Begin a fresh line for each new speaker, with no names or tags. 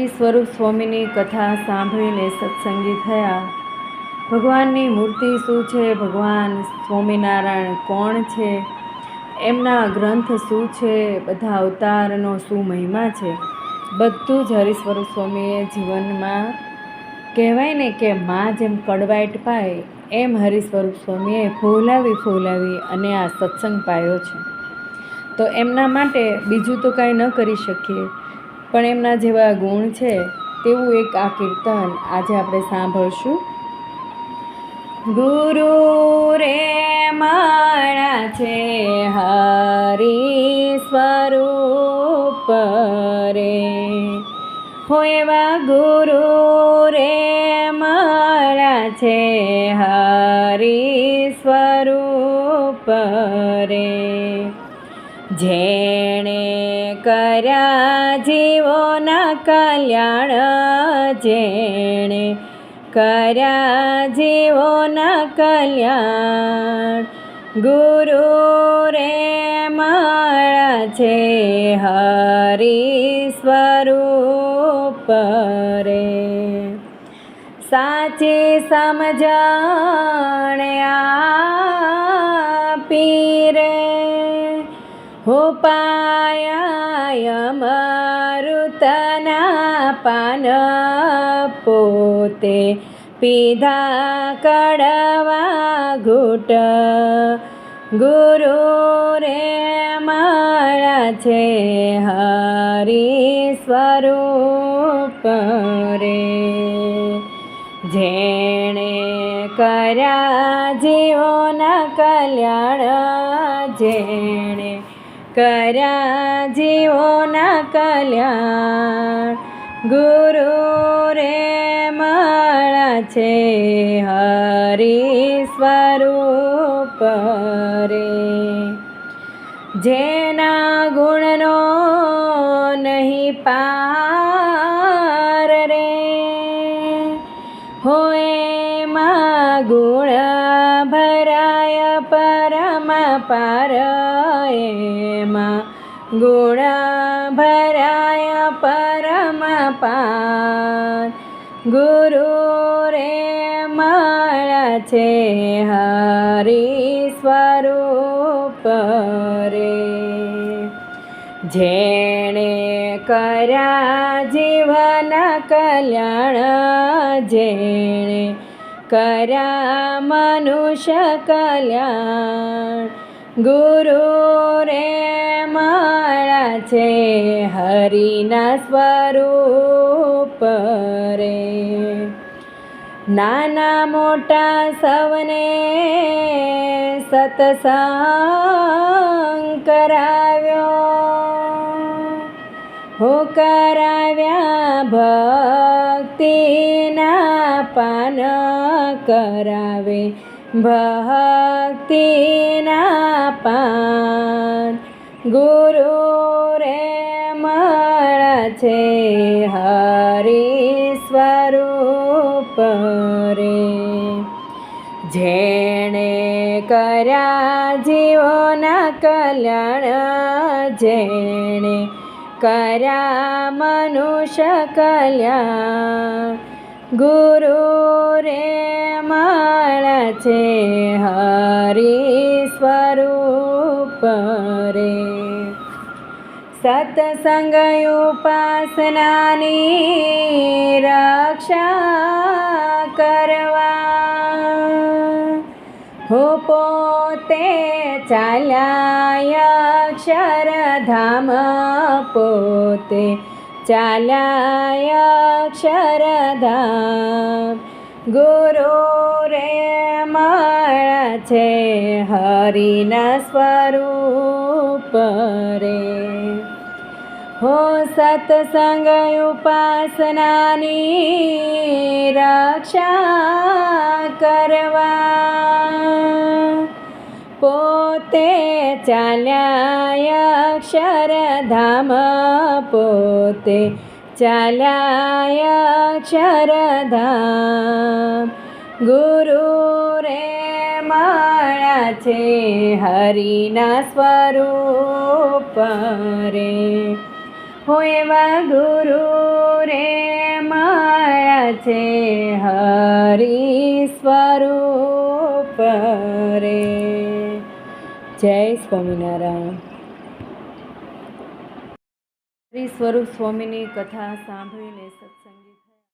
સ્વરૂપ સ્વામીની કથા સાંભળીને સત્સંગી થયા. ભગવાનની મૂર્તિ શું છે, ભગવાન સ્વામિનારાયણ કોણ છે, એમના ગ્રંથ શું છે, બધા અવતારનો શું મહિમા છે, બધું જ હરિસ્વરૂપ સ્વામીએ જીવનમાં કહેવાય ને કે માં જેમ કડવાઈટ પાય એમ હરિસ્વરૂપ સ્વામીએ ફોલાવી અને આ સત્સંગ પાયો છે. તો એમના માટે બીજું તો કાંઈ ન કરી શકીએ, પણ એમના જેવા ગુણ છે તેવું એક આ કીર્તન આજે આપણે સાંભળશું. ગુરુ રે મારા છે હરિ સ્વરૂપ રે, હો એવા ગુરુ રે મારા છે હરિ સ્વરૂપ રે. જેણે કર્યા જીવોના કલ્યાણ, જેણે કર્યા જીવોના કલ્યાણ, ગુરુ રે મારા છે હરિ સ્વરૂપ રે. સાચી સમજણ આપી રે, હો પાયા અમૃતના પાન, પોતે પીધા કડવા ઘૂંટ, ગુરુ રે મારા છે હરિ સ્વરૂપ રે. જેણે કર્યા જીવોના કલ્યાણ, જેણે કર્યા જીવોના કલ્યાણ, ગુરુ રે મારા છે હરિ સ્વરૂપ રે. જેના ગુણનો નહીં પાર રે, હો એમાં ગુણ ભરાય પરમ પાર, એમાં ગુણ ભરાય પરમ પાર, ગુરુ રે મારા છે હરિ સ્વરૂપ રે. જેણે કર્યા જીવના કલ્યાણ, જેણે કર્યા મનુષ્ય કલ્યાણ, ગુરુ રે મારા છે હરિના સ્વરૂપ રે. નાના મોટા સૌને સત્સંગ કરાવ્યો, હો કરાવ્યા ભક્તિના પાન, કરાવે ભક્તિના પાન, ગુરુ રે મારા છે હરિ સ્વરૂપ રે. જેણે કર્યા જીવોના કલ્યાણ, જેણે કર્યા મનુષ્ય કલ્યાણ, ગુરુ રે મારા છે હરિ સ્વરૂપ રે. સત્સંગ ઉપાસનાની રક્ષા કરવા, હો પોતે ચાલ્યા અક્ષરધામ, પોતે ચાલ્યા અક્ષરધામ, ગુરુ રે મારા છે હરિના સ્વરૂપ રે. હો સત્સંગ ઉપાસનાની રક્ષા કરવા, પોતે ચાલ્યા અક્ષરધામ, પોતે ચાલ્યા અક્ષરધામ, ગુરુ રે મારા છે હરિના સ્વરૂપ રે. હો એવા ગુરુ રે છે હરિ સ્વરૂપ રે. જય સ્વામિનારાયણ. હરિ સ્વરૂપ સ્વામીની કથા સાંભળીને સત્સંગ